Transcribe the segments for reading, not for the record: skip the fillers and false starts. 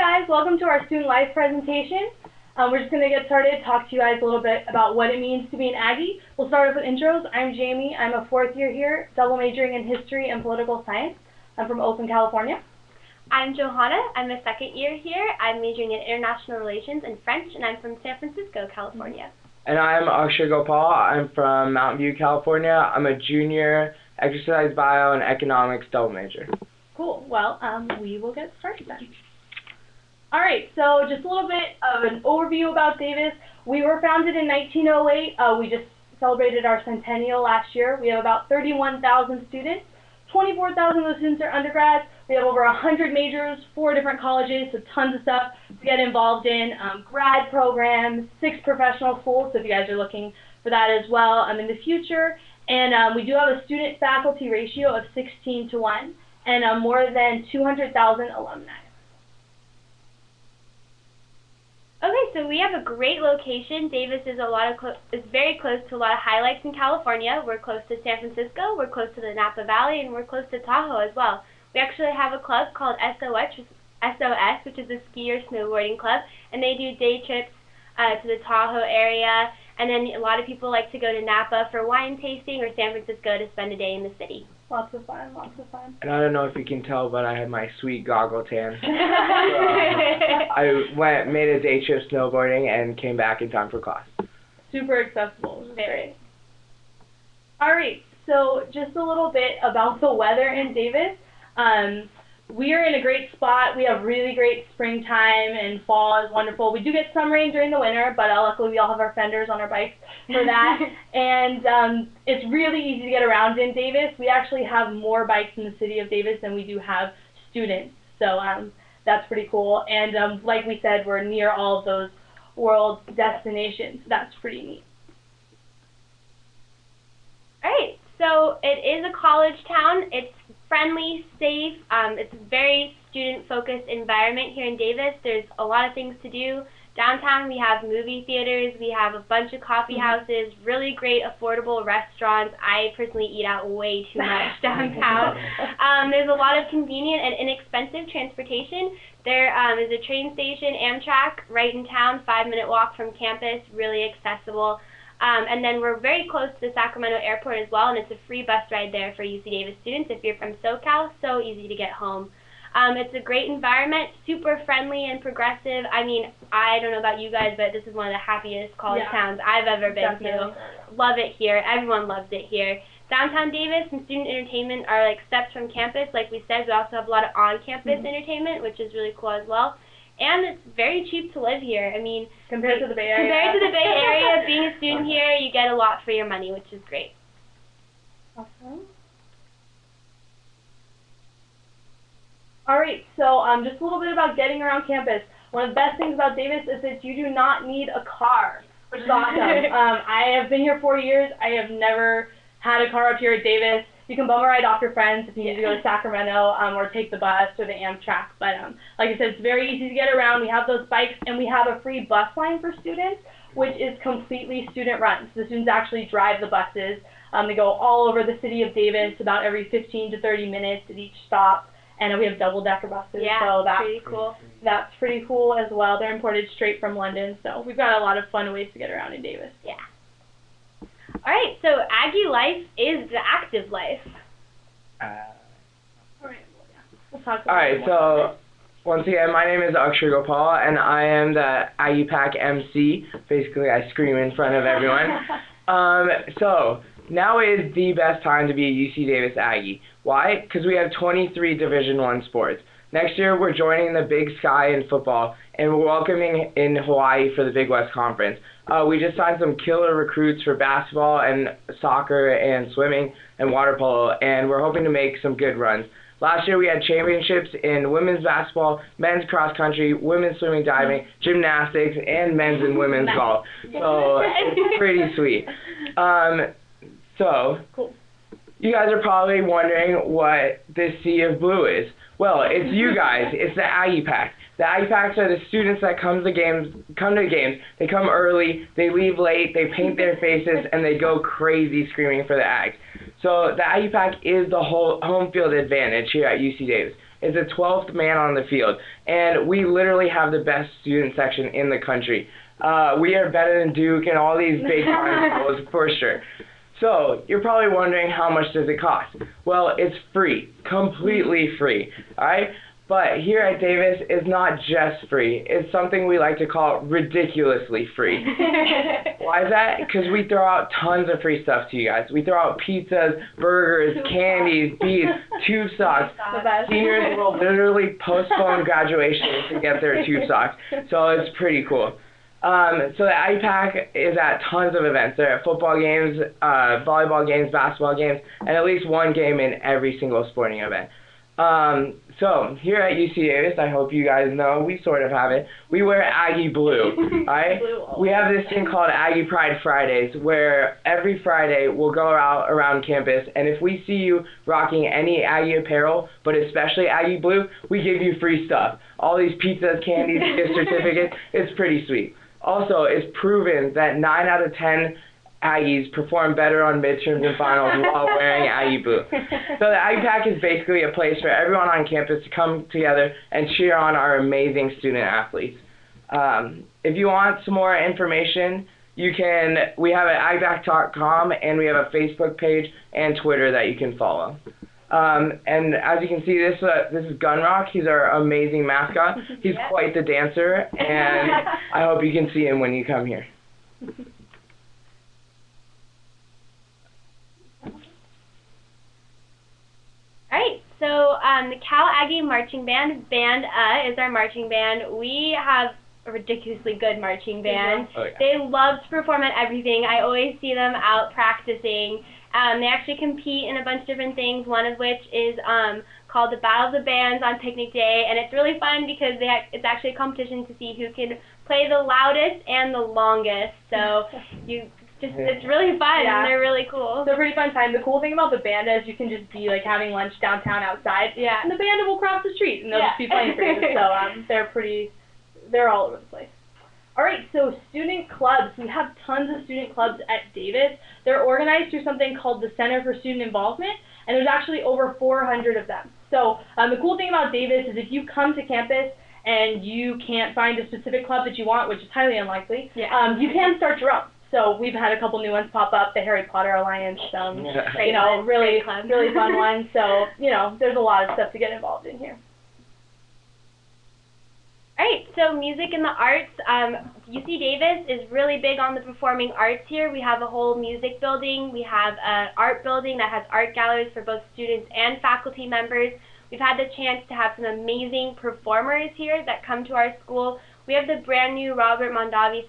guys, welcome to our Student Life presentation. We're just going to get started, talk to you guys a little bit about what it means to be an Aggie. We'll start off with intros. I'm Jamie. I'm a fourth year here, double majoring in history and political science. I'm from Oakland, California. I'm Johanna. I'm a second year here. I'm majoring in international relations and French, and I'm from San Francisco, California. And I'm Aggie. I'm from Mountain View, California. I'm a junior, exercise bio and economics double major. Cool. Well, we will get started then. All right, so just a little bit of an overview about Davis. We were founded in 1908. We just celebrated our centennial last year. We have about 31,000 students. 24,000 of those students are undergrads. We have over 100 majors, 4 different colleges, so tons of stuff to get involved in. Grad programs, 6 professional schools, so if you guys are looking for that as well in the future. And we do have a student-faculty ratio of 16:1 and more than 200,000 alumni. Okay, so we have a great location. Davis is very close to a lot of highlights in California. We're close to San Francisco, we're close to the Napa Valley, and we're close to Tahoe as well. We actually have a club called SOS, which is a ski or snowboarding club, and they do day trips to the Tahoe area, and then a lot of people like to go to Napa for wine tasting or San Francisco to spend a day in the city. Lots of fun, lots of fun. And I don't know if you can tell, but I had my sweet goggle tan. I made a day trip snowboarding and came back in time for class. Super accessible, which is great. All right, so just a little bit about the weather in Davis. We are in a great spot. We have really great springtime and fall is wonderful. We do get some rain during the winter, but luckily we all have our fenders on our bikes for that. And it's really easy to get around in Davis. We actually have more bikes in the city of Davis than we do have students. So that's pretty cool. And like we said, we're near all of those world destinations. That's pretty neat. All right, so it is a college town. It's friendly, safe. It's a very student-focused environment here in Davis. There's a lot of things to do. Downtown we have movie theaters, we have a bunch of coffee houses, really great affordable restaurants. I personally eat out way too much downtown. There's a lot of convenient and inexpensive transportation. There is a train station, Amtrak, right in town, 5-minute walk from campus, really accessible. And then we're very close to the Sacramento airport as well, and it's a free bus ride there for UC Davis students if you're from SoCal. So easy to get home. It's a great environment, super friendly and progressive. I mean, I don't know about you guys, but this is one of the happiest college towns I've ever been to. Love it here. Everyone loves it here. Downtown Davis and student entertainment are like steps from campus. Like we said, we also have a lot of on-campus entertainment, which is really cool as well. And it's very cheap to live here. I mean, compared to the Bay Area. Compared to the Bay Area, being a student here, you get a lot for your money, which is great. Awesome. All right, so just a little bit about getting around campus. One of the best things about Davis is that you do not need a car, which is awesome. I have been here 4 years. I have never had a car up here at Davis. You can bum a ride off your friends if you need to go to Sacramento or take the bus or the Amtrak. But like I said, it's very easy to get around. We have those bikes, and we have a free bus line for students, which is completely student-run. So the students actually drive the buses. They go all over the city of Davis about every 15 to 30 minutes at each stop. And we have double-decker buses. Yeah, so that's pretty cool. That's pretty cool as well. They're imported straight from London. So we've got a lot of fun ways to get around in Davis. Yeah. All right, so Aggie life is the active life. All right, we'll talk about Alright, so once again, my name is Aggie, and I am the Aggie Pack MC. Basically, I scream in front of everyone. So now is the best time to be a UC Davis Aggie. Why? Because we have 23 Division I sports. Next year, we're joining the Big Sky in football, and we're welcoming in Hawaii for the Big West Conference. We just signed some killer recruits for basketball and soccer and swimming and water polo, and we're hoping to make some good runs. Last year, we had championships in women's basketball, men's cross country, women's swimming, diving, gymnastics, and men's and women's golf. So it's pretty sweet. So you guys are probably wondering what this sea of blue is. Well, it's you guys. It's the Aggie Pack. The Aggie Packs are the students that come to games. They come early, they leave late, they paint their faces, and they go crazy screaming for the Ags. So the Aggie Pack is the whole home field advantage here at UC Davis. is the 12th man on the field, and we literally have the best student section in the country. We are better than Duke and all these big time schools for sure. So, you're probably wondering, how much does it cost? Well, it's free, completely free, alright? But here at Davis, it's not just free. It's something we like to call ridiculously free. Why is that? Because we throw out tons of free stuff to you guys. We throw out pizzas, burgers, candies, beads, tube socks. Seniors will literally postpone graduation to get their tube socks. So it's pretty cool. So the Aggie Pack is at tons of events. They're at football games, volleyball games, basketball games, and at least one game in every single sporting event. So here at UC Davis, I hope you guys know, we sort of have it, we wear Aggie blue, right? We have this thing called Aggie Pride Fridays, where every Friday we'll go out around campus, and if we see you rocking any Aggie apparel, but especially Aggie blue, we give you free stuff. All these pizzas, candies, gift certificates, it's pretty sweet. Also, it's proven that 9 out of 10 Aggies perform better on midterms and finals while wearing Aggie blue. So the Aggie Pack is basically a place for everyone on campus to come together and cheer on our amazing student athletes. If you want some more information, we have at aggiepack.com, and we have a Facebook page and Twitter that you can follow. And as you can see, this is Gunrock. He's our amazing mascot. He's quite the dancer, and I hope you can see him when you come here. Alright, so the Cal Aggie Marching Band, is our marching band. We have a ridiculously good marching band. Oh, yeah. They love to perform at everything. I always see them out practicing. They actually compete in a bunch of different things, one of which is called the Battle of the Bands on picnic day, and it's really fun because it's actually a competition to see who can play the loudest and the longest. So it's really fun, and they're really cool. It's a pretty fun time. The cool thing about the band is you can just be like having lunch downtown outside, and the band will cross the street, and they'll just be playing for you. So they're all over the place. Alright, so student clubs. We have tons of student clubs at Davis. They're organized through something called the Center for Student Involvement, and there's actually over 400 of them. So the cool thing about Davis is if you come to campus and you can't find a specific club that you want, which is highly unlikely, you can start your own. So we've had a couple new ones pop up, the Harry Potter Alliance, really fun ones. So, there's a lot of stuff to get involved in here. Alright, so music and the arts. UC Davis is really big on the performing arts here. We have a whole music building. We have an art building that has art galleries for both students and faculty members. We've had the chance to have some amazing performers here that come to our school. We have the brand new Robert Mondavi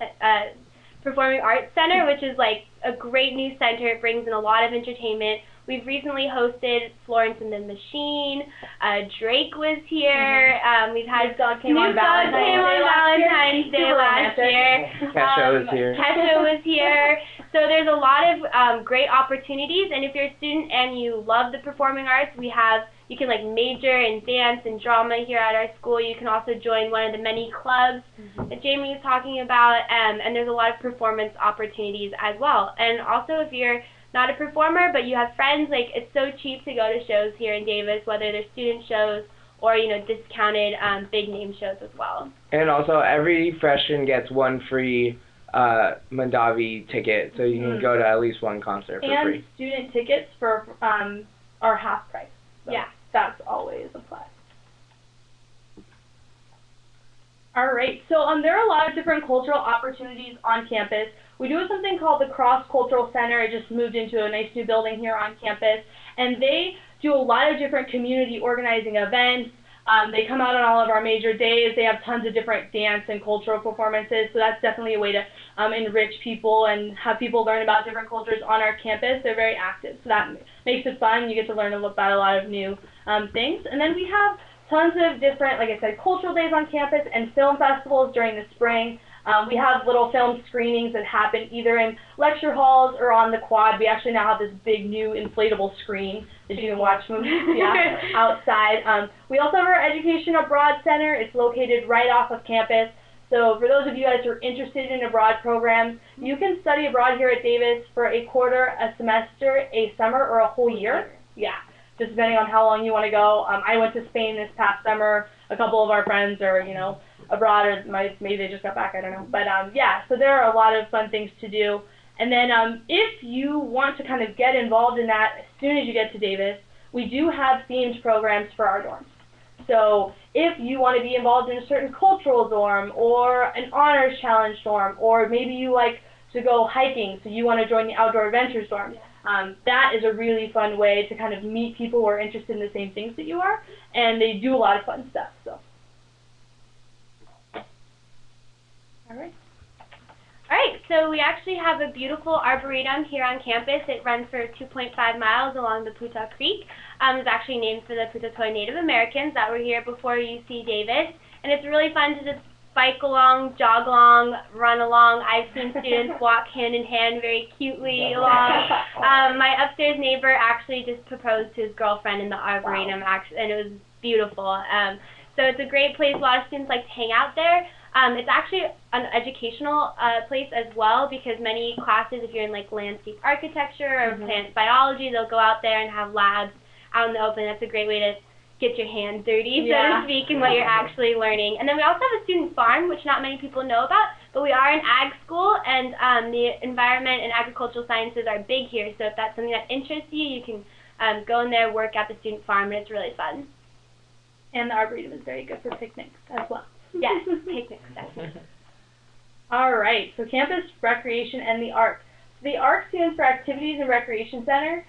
Performing Arts Center, which is like a great new center. It brings in a lot of entertainment. We've recently hosted Florence and the Machine. Drake was here. We've had Snoop Dogg came on Valentine's Day last year. Kesha was here. Kesha was here. So there's a lot of great opportunities, and if you're a student and you love the performing arts, you can major in dance and drama here at our school. You can also join one of the many clubs that Jamie was talking about, and there's a lot of performance opportunities as well. And also, if you're not a performer but you have friends, it's so cheap to go to shows here in Davis, whether they're student shows or discounted big name shows as well. And also, every freshman gets one free Mondavi ticket, so you can go to at least one concert for free. And student tickets are half price. So that's always a plus. Alright, so there are a lot of different cultural opportunities on campus. We do have something called the Cross Cultural Center. It just moved into a nice new building here on campus, and they do a lot of different community organizing events. They come out on all of our major days. They have tons of different dance and cultural performances, so that's definitely a way to enrich people and have people learn about different cultures on our campus. They're very active, so that makes it fun. You get to learn about a lot of new things. And then we have tons of different, like I said, cultural days on campus and film festivals during the spring. We have little film screenings that happen either in lecture halls or on the quad. We actually now have this big new inflatable screen that you can watch movies outside. We also have our Education Abroad Center. It's located right off of campus. So for those of you guys who are interested in abroad programs, you can study abroad here at Davis for a quarter, a semester, a summer, or a whole year. Yeah. just depending on how long you want to go. I went to Spain this past summer. A couple of our friends are, abroad, or maybe they just got back, I don't know. But yeah, so there are a lot of fun things to do. And then if you want to kind of get involved in that as soon as you get to Davis, we do have themed programs for our dorms. So if you want to be involved in a certain cultural dorm or an honors challenge dorm, or maybe you like to go hiking, so you want to join the outdoor adventures dorm, that is a really fun way to kind of meet people who are interested in the same things that you are, and they do a lot of fun stuff. So, all right. All right, so we actually have a beautiful arboretum here on campus. It runs for 2.5 miles along the Putah Creek. It's actually named for the Putah Native Americans that were here before UC Davis, and it's really fun to just bike along, jog along, run along. I've seen students walk hand in hand very cutely along. My upstairs neighbor actually just proposed to his girlfriend in the arboretum, and it was beautiful. So it's a great place. A lot of students like to hang out there. It's actually an educational place as well, because many classes, if you're in like landscape architecture or plant biology, they'll go out there and have labs out in the open. That's a great way to get your hands dirty, so to speak, in what you're actually learning. And then we also have a student farm, which not many people know about, but we are an ag school, and the environment and agricultural sciences are big here. So if that's something that interests you, you can go in there, work at the student farm, and it's really fun. And the arboretum is very good for picnics as well. Yes, picnics, definitely. All right, so campus recreation and the ARC. So the ARC stands for Activities and Recreation Center.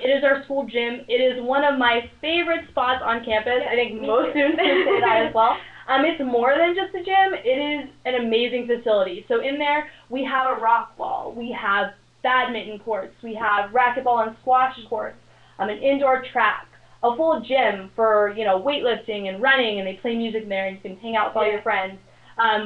It is our school gym. It is one of my favorite spots on campus. I think most students can say that as well. It's more than just a gym. It is an amazing facility. So in there, we have a rock wall. We have badminton courts. We have racquetball and squash courts, an indoor track, a full gym for, weightlifting and running, and they play music there, and you can hang out with all your friends.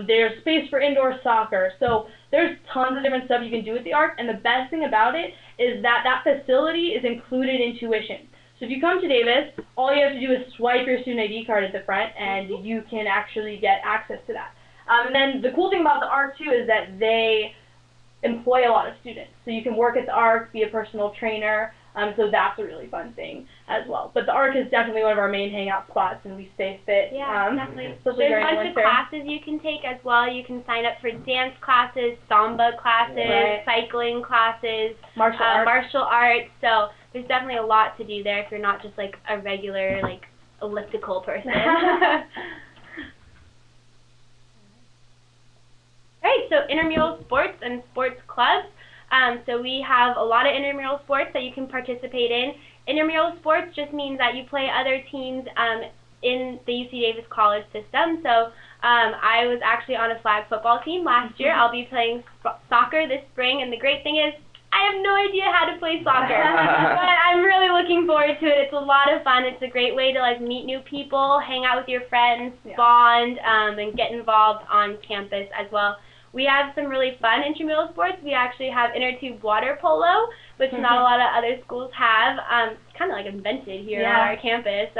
There's space for indoor soccer. So there's tons of different stuff you can do at the ARC, and the best thing about it is that that facility is included in tuition. So if you come to Davis, all you have to do is swipe your student ID card at the front, and you can actually get access to that. And then the cool thing about the ARC, too, is that they employ a lot of students. So you can work at the ARC, be a personal trainer, so that's a really fun thing as well. But the ARC is definitely one of our main hangout spots, and we stay fit. Yeah, definitely. Especially There's during a bunch of classes you can take as well. You can sign up for dance classes, samba classes, cycling classes, martial arts. So there's definitely a lot to do there if you're not just like a regular elliptical person. Alright, so intramural sports and sports clubs. So we have a lot of intramural sports that you can participate in. Intramural sports just means that you play other teams in the UC Davis college system. So I was actually on a flag football team last year. I'll be playing soccer this spring, and the great thing is I have no idea how to play soccer, but I'm really looking forward to it. It's a lot of fun. It's a great way to meet new people, hang out with your friends, bond, and get involved on campus as well. We have some really fun intramural sports. We actually have inner tube water polo, which not a lot of other schools have. It's kind of invented here on our campus.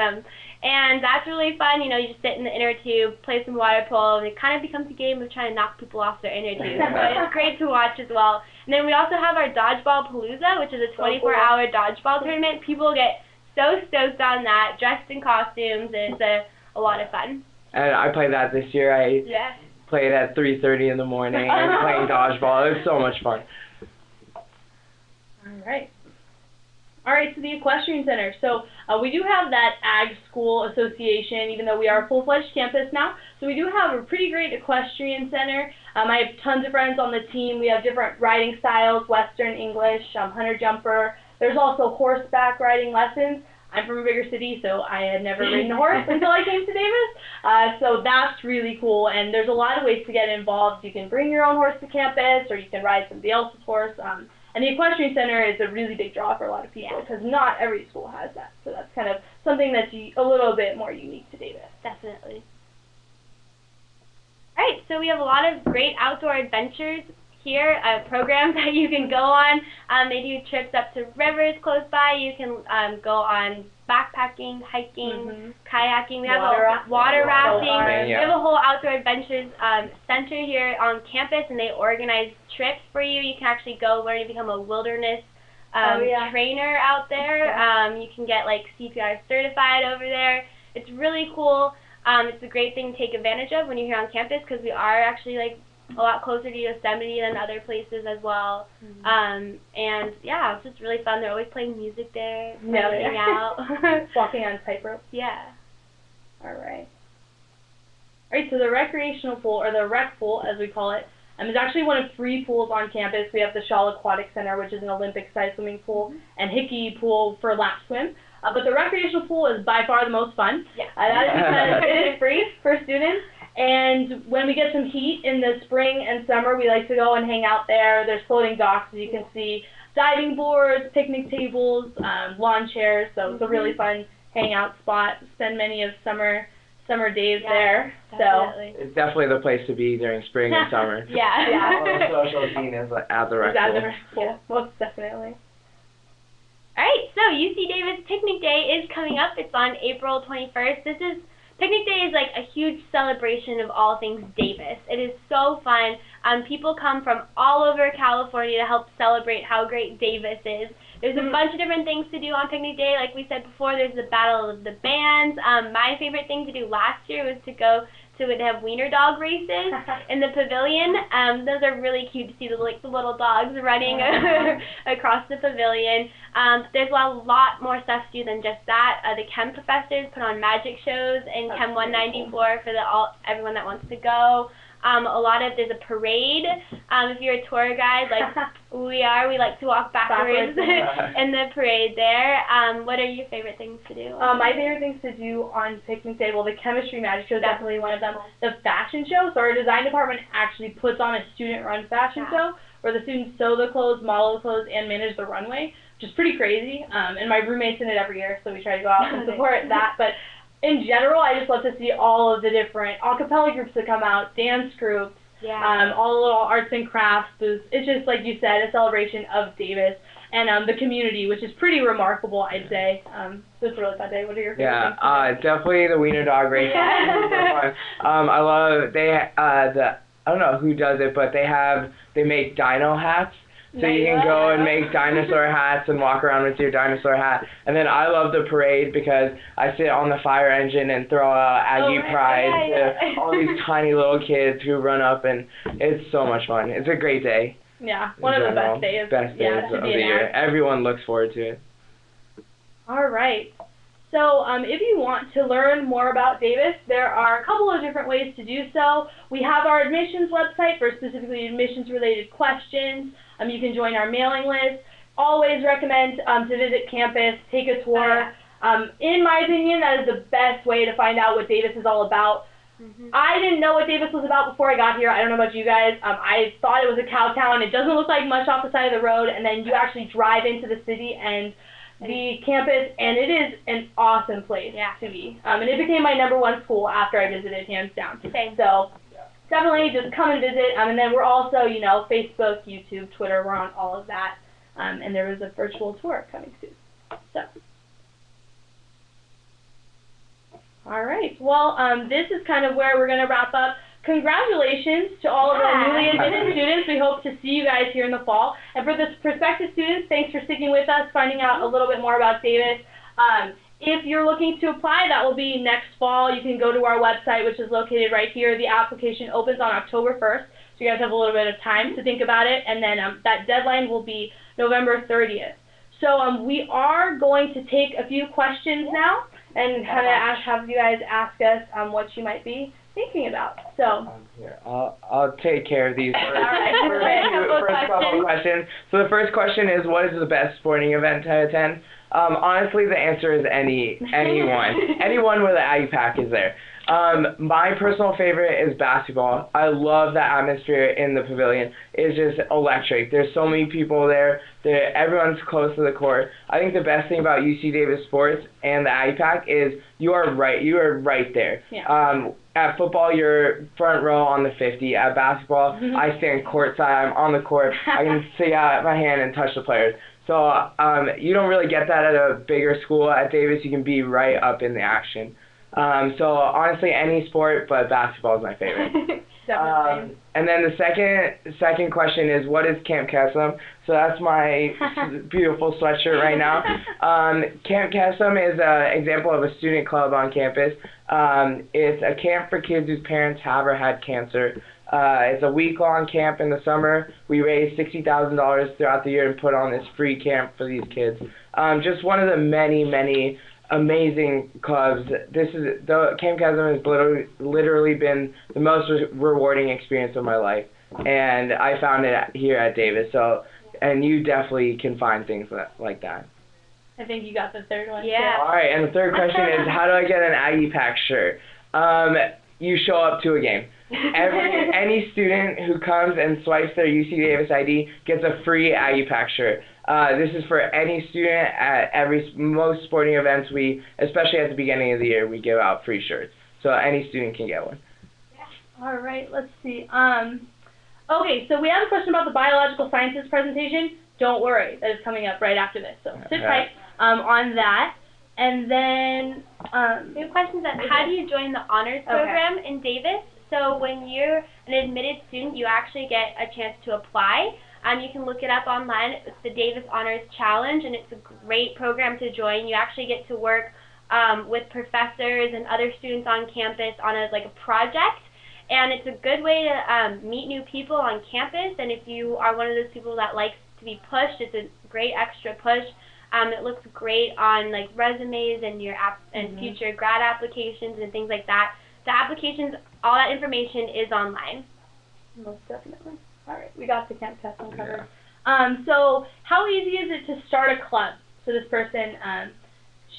And that's really fun. You just sit in the inner tube, play some water polo, and it kind of becomes a game of trying to knock people off their inner tube. But it's great to watch as well. And then we also have our Dodgeball Palooza, which is a 24-hour dodgeball tournament. People get so stoked on that, dressed in costumes. It's a lot of fun. And I played that this year. I played at 3:30 in the morning and playing dodgeball. It was so much fun. All right, so the Equestrian Center. So we do have that Ag School Association, even though we are a full-fledged campus now. So we do have a pretty great Equestrian Center. I have tons of friends on the team. We have different riding styles, Western, English, hunter jumper. There's also horseback riding lessons. I'm from a bigger city, so I had never ridden a horse until I came to Davis. So that's really cool, and there's a lot of ways to get involved. You can bring your own horse to campus, or you can ride somebody else's horse. And the Equestrian Center is a really big draw for a lot of people, because not every school has that. So that's kind of something that's a little bit more unique to Davis. Definitely. All right, so we have a lot of great outdoor adventures here, programs that you can go on. They do trips up to rivers close by. You can go on backpacking, hiking, kayaking. We have water rafting. We have a whole outdoor adventures center here on campus, and they organize trips for you. You can actually go learn to become a wilderness trainer out there. You can get like CPR certified over there. It's really cool. It's a great thing to take advantage of when you're here on campus because we are actually like a lot closer to Yosemite than other places as well. And yeah, it's just really fun. They're always playing music there, hanging out. Walking on tightrope. Yeah. Alright, so the recreational pool, or the rec pool as we call it, is actually one of 3 pools on campus. We have the Shaw Aquatic Center, which is an Olympic-sized swimming pool, and Hickey Pool for lap swim. But the recreational pool is by far the most fun. Yeah. That is because it is free for students. And when we get some heat in the spring and summer, we like to go and hang out there. There's floating docks, as you can see, diving boards, picnic tables, lawn chairs. So it's a really fun hangout spot. Spend many of summer days there. Definitely. So it's definitely the place to be during spring and summer. Yeah. All the social scene is at the rec pool. At the rec pool, most definitely. Alright, so UC Davis Picnic Day is coming up. It's on April 21st. Picnic Day is like a huge celebration of all things Davis. It is so fun. People come from all over California to help celebrate how great Davis is. There's a bunch of different things to do on Picnic Day. Like we said before, there's the Battle of the Bands. My favorite thing to do last year was to go to have wiener dog races in the pavilion. Those are really cute to see the little dogs running across the pavilion. There's a lot more stuff to do than just that. The chem professors put on magic shows in Chem 194 for everyone that wants to go. There's a parade. If you're a tour guide, like we like to walk backwards in the parade there. What are your favorite things to do? My favorite things to do on Picnic Day, well, the chemistry magic show is definitely one of them. The fashion show, so our design department actually puts on a student-run fashion show where the students sew the clothes, model the clothes, and manage the runway, which is pretty crazy. And my roommate's in it every year, so we try to go out and support that. But in general, I just love to see all of the different a cappella groups that come out, dance groups, all the little arts and crafts booths. It's just, like you said, a celebration of Davis and the community, which is pretty remarkable, I'd say. So it's a really fun day. What are your favorite things? Definitely the wiener dog race. I love, I don't know who does it, but they make dino hats. So you can go and make dinosaur hats and walk around with your dinosaur hat. And then I love the parade because I sit on the fire engine and throw out Aggie Pride to all these tiny little kids who run up, and it's so much fun. It's a great day. Yeah, one of the best days. Best days of the year. Everyone looks forward to it. All right. So if you want to learn more about Davis, there are a couple of different ways to do so. We have our admissions website for specifically admissions-related questions. You can join our mailing list. Always recommend to visit campus, take a tour. In my opinion, that is the best way to find out what Davis is all about. I didn't know what Davis was about before I got here. I don't know about you guys. I thought it was a cow town. It doesn't look like much off the side of the road, and then you actually drive into the city and the campus, and it is an awesome place to be. And it became my #1 school after I visited, hands down. So definitely just come and visit. And then we're also, Facebook, YouTube, Twitter, we're on all of that. And there was a virtual tour coming soon. So. All right. Well, this is kind of where we're going to wrap up. Congratulations to all of our newly admitted students. We hope to see you guys here in the fall. And for the prospective students, thanks for sticking with us, finding out a little bit more about Davis. If you're looking to apply, that will be next fall. You can go to our website, which is located right here. The application opens on October 1st, so you guys have a little bit of time to think about it. And then that deadline will be November 30th. So we are going to take a few questions now and kind of have you guys ask us what you might be thinking about. So here, I'll take care of these first couple of questions. So the first question is, what is the best sporting event to attend? Honestly, the answer is anyone. Anyone where the Aggie Pack is there. My personal favorite is basketball. I love the atmosphere in the pavilion. It's just electric. There's so many people there. Everyone's close to the court. I think the best thing about UC Davis sports and the Aggie Pack is you are right there. Yeah. At football, you're front row on the 50. At basketball, I stand courtside. I'm on the court. I can stick out my hand and touch the players. So you don't really get that at a bigger school. At Davis, you can be right up in the action. So honestly, any sport, but basketball is my favorite. Definitely. And then the second question is, what is Camp Kesem? So that's my beautiful sweatshirt right now. Camp Kesem is an example of a student club on campus. It's a camp for kids whose parents have or had cancer. It's a week-long camp in the summer. We raise $60,000 throughout the year and put on this free camp for these kids. Just one of the many, many amazing clubs. Camp Kesem has literally been the most rewarding experience of my life, and I found it here at Davis. So, and you definitely can find things like that. I think you got the third one. Yeah. All right, and the third question is, how do I get an Aggie Pack shirt? You show up to a game. Any student who comes and swipes their UC Davis ID gets a free Aggie Pack shirt. This is for any student at most sporting events. Especially at the beginning of the year, we give out free shirts. So any student can get one. All right, let's see. Okay, so we have a question about the biological sciences presentation. Don't worry, that is coming up right after this. So sit tight on that. And then we have questions on how do you join the honors program in Davis. So when you're an admitted student, you actually get a chance to apply. You can look it up online. It's the Davis Honors Challenge, and it's a great program to join. You actually get to work with professors and other students on campus on a project, and it's a good way to meet new people on campus. And if you are one of those people that likes to be pushed, it's a great extra push. It looks great on resumes and your and future grad applications and things like that. The applications, all that information is online. Most definitely. All right, we got the Camp Kesem covered. So how easy is it to start a club? So this person,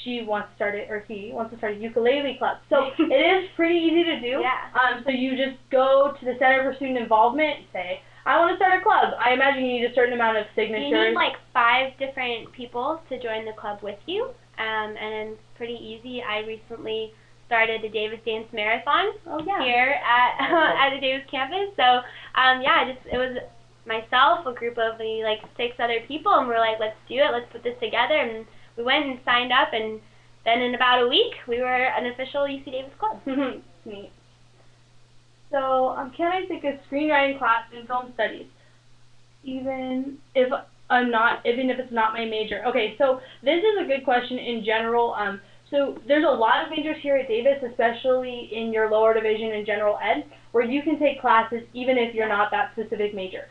she wants to start it, or he wants to start a ukulele club. So it is pretty easy to do. Yeah. So you just go to the Center for Student Involvement and say, I want to start a club. I imagine you need a certain amount of signatures. You need 5 different people to join the club with you, and it's pretty easy. I recently started the Davis Dance Marathon here at the Davis campus. So it was myself, a group of 6 other people, and we're like, let's do it, let's put this together. And we went and signed up, and then in about a week, we were an official UC Davis club. Neat. So, can I take a screenwriting class in film studies, even if it's not my major? Okay, so this is a good question in general. So there's a lot of majors here at Davis, especially in your lower division in general ed, where you can take classes even if you're not that specific major.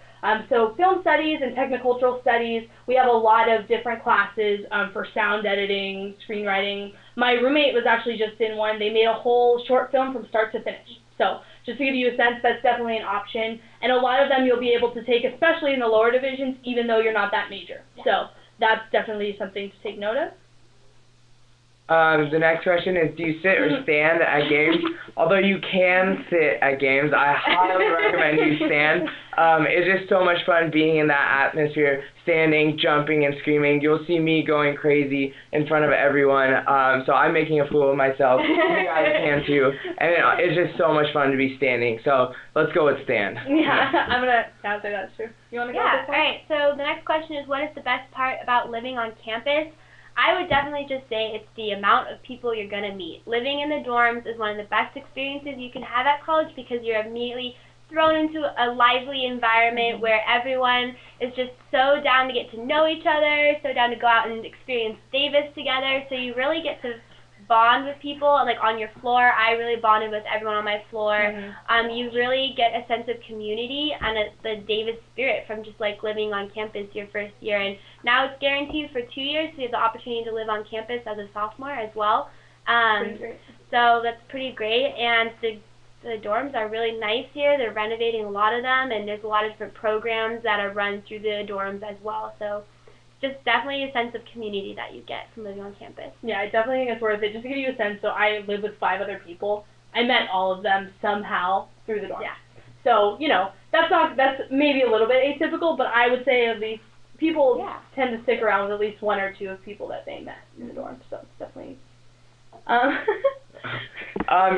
So film studies and technicultural studies, we have a lot of different classes for sound editing, screenwriting. My roommate was actually just in one. They made a whole short film from start to finish. So just to give you a sense, that's definitely an option. And a lot of them you'll be able to take, especially in the lower divisions, even though you're not that major. So that's definitely something to take note of. The next question is, do you sit or stand at games? Although you can sit at games, I highly recommend you stand. It's just so much fun being in that atmosphere, standing, jumping, and screaming. You'll see me going crazy in front of everyone, so I'm making a fool of myself. You guys can too. And it's just so much fun to be standing, so let's go with stand. Yeah, I'll say that's true. You want to go with this one? Alright, so the next question is, what is the best part about living on campus? I would definitely just say it's the amount of people you're going to meet. Living in the dorms is one of the best experiences you can have at college because you're immediately thrown into a lively environment where everyone is just so down to get to know each other, so down to go out and experience Davis together. So you really get to bond with people, on your floor. I really bonded with everyone on my floor. You really get a sense of community and the Davis spirit from just living on campus your first year. And now it's guaranteed for 2 years, so you have the opportunity to live on campus as a sophomore as well. So that's pretty great. And the dorms are really nice here. They're renovating a lot of them, and there's a lot of different programs that are run through the dorms as well. So just definitely a sense of community that you get from living on campus. Yeah, I definitely think it's worth it. Just to give you a sense, so I live with 5 other people. I met all of them somehow through the dorm. Yeah. So, that's maybe a little bit atypical, but I would say at least people tend to stick around with at least 1 or 2 of people that they met in the dorm. So it's definitely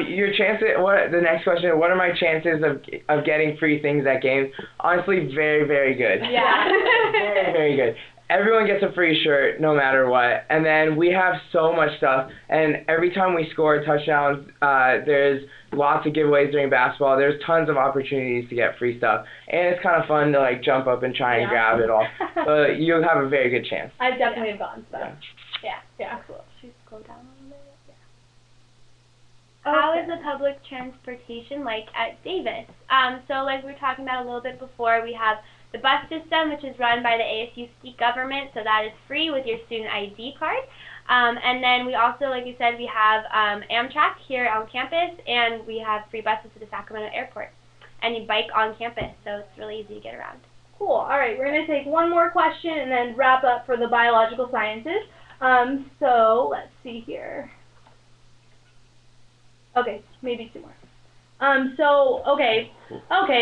Your chances. The next question? What are my chances of getting free things at games? Honestly, very, very good. Yeah. Very, very good. everyone gets a free shirt no matter what. And then we have so much stuff. And every time we score touchdowns, there's lots of giveaways during basketball. There's tons of opportunities to get free stuff. And it's kind of fun to like jump up and try and grab it all. So you'll have a very good chance. I definitely have gone, so. Yeah. Cool. Should we scroll down a little bit? Yeah. How is the public transportation like at Davis? So like we were talking about a little bit before, we have the bus system, which is run by the ASU state government, so that is free with your student ID card. And then we also, like you said, we have Amtrak here on campus, and we have free buses to the Sacramento airport. And you bike on campus, so it's really easy to get around. Cool. All right, we're going to take one more question and then wrap up for the biological sciences. So let's see here. Okay, maybe two more. Okay,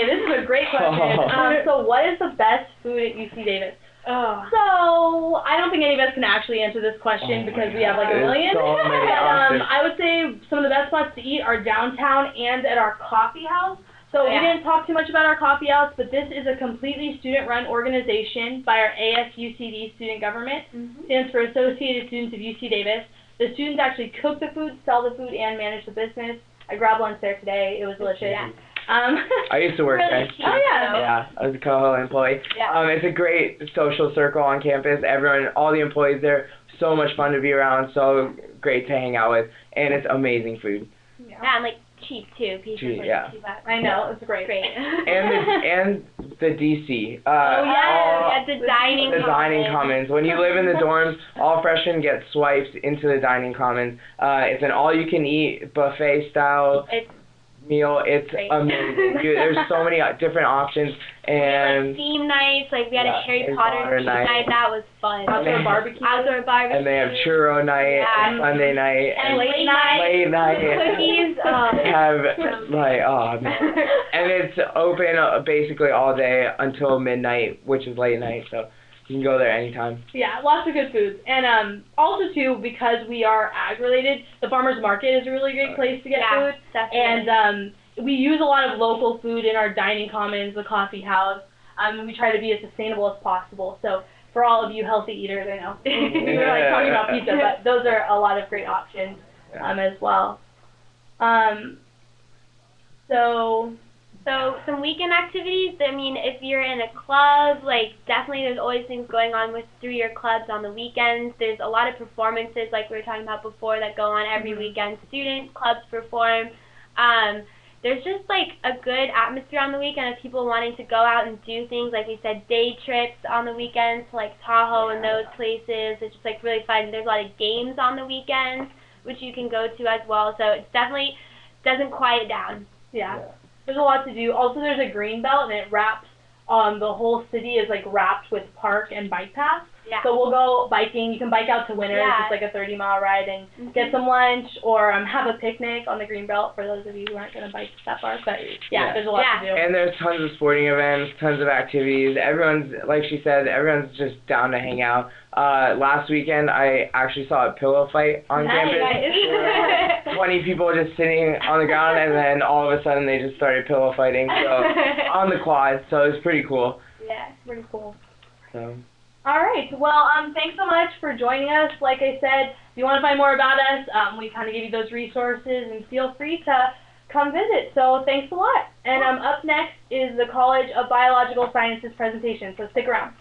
this is a great question. So what is the best food at UC Davis? So I don't think any of us can actually answer this question because we have like a million. So many options. I would say some of the best spots to eat are downtown and at our coffee house. So we didn't talk too much about our coffee house, but this is a completely student-run organization by our ASUCD student government. Stands for Associated Students of UC Davis. The students actually cook the food, sell the food, and manage the business. I grabbed lunch there today. It was delicious. I used to work there. Oh, yeah. Yeah, I was a Coho employee. It's a great social circle on campus. Everyone, all the employees there, so much fun to be around, so great to hang out with, and it's amazing food. Yeah, and like cheap too. Cheap, I know, it's great. And the DC. At the dining commons. The dining commons. When you live in the dorms, all freshmen get swipes into the dining commons. It's an all-you-can-eat buffet style meal. It's amazing. Dude, there's so many different options. And theme nights, like we had a Harry Potter night. That was fun. Outdoor barbecue. And they have churro night, Sunday night, and late night. Cookies. They have man. And it's open basically all day until midnight, which is late night. So you can go there anytime. Yeah, lots of good foods. And also, too, because we are ag-related, the farmer's market is a really great place to get food. Definitely. And we use a lot of local food in our dining commons, the coffee house. We try to be as sustainable as possible. So for all of you healthy eaters, I know we were like talking about pizza, but those are a lot of great options as well. So some weekend activities, I mean, if you're in a club, like definitely there's always things going on through your clubs on the weekends. There's a lot of performances like we were talking about before that go on every weekend. Student clubs perform. There's just like a good atmosphere on the weekend of people wanting to go out and do things, like we said, day trips on the weekends to like Tahoe and those places. It's just like really fun. There's a lot of games on the weekends, which you can go to as well. So it definitely doesn't quiet down. There's a lot to do. Also, there's a green belt, and it wraps, the whole city is, like, wrapped with park and bike paths. So we'll go biking. You can bike out to Winter. It's just like a 30-mile ride and get some lunch or have a picnic on the green belt for those of you who aren't going to bike that far. But, there's a lot to do. And there's tons of sporting events, tons of activities. Everyone's, like she said, everyone's just down to hang out. Last weekend, I actually saw a pillow fight on campus. 20 people just sitting on the ground, and then all of a sudden they just started pillow fighting on the quad. So it was pretty cool. Yeah, pretty cool. So. All right. Well, thanks so much for joining us. Like I said, if you want to find more about us, we kind of give you those resources, and feel free to come visit. So thanks a lot. And up next is the College of Biological Sciences presentation. So stick around.